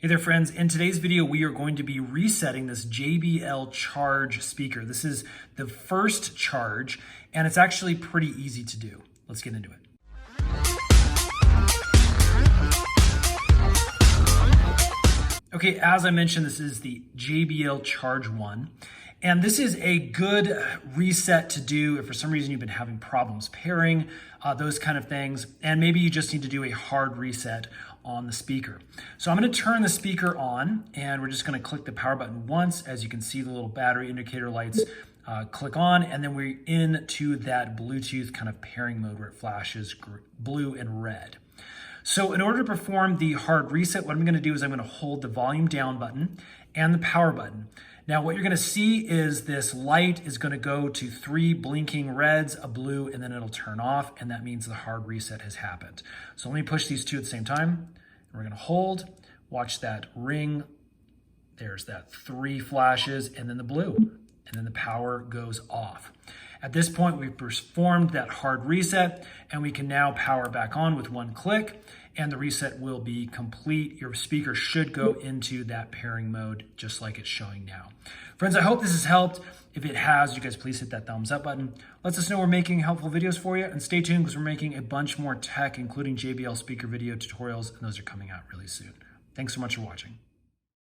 Hey there friends, in today's video we are going to be resetting this JBL Charge speaker. This is the first charge and it's actually pretty easy to do. Let's get into it. Okay, as I mentioned, this is the JBL Charge 1. And this is a good reset to do if for some reason you've been having problems pairing, those kind of things. And maybe you just need to do a hard reset on the speaker. So I'm going to turn the speaker on and we're just going to click the power button once. As you can see, the little battery indicator lights click on, and then we're into that Bluetooth kind of pairing mode where it flashes blue and red. So in order to perform the hard reset, what I'm going to do is I'm going to hold the volume down button and the power button. Now what you're going to see is this light is going to go to 3 blinking reds, a blue, and then it'll turn off, and that means the hard reset has happened. So let me push these two at the same time. We're going to hold, watch that ring. There's that 3 flashes and then the blue, and then the power goes off. At this point, we've performed that hard reset and we can now power back on with one click and the reset will be complete. Your speaker should go into that pairing mode just like it's showing now. Friends, I hope this has helped. If it has, you guys please hit that thumbs up button. Let us know we're making helpful videos for you, and stay tuned because we're making a bunch more tech, including JBL speaker video tutorials, and those are coming out really soon. Thanks so much for watching.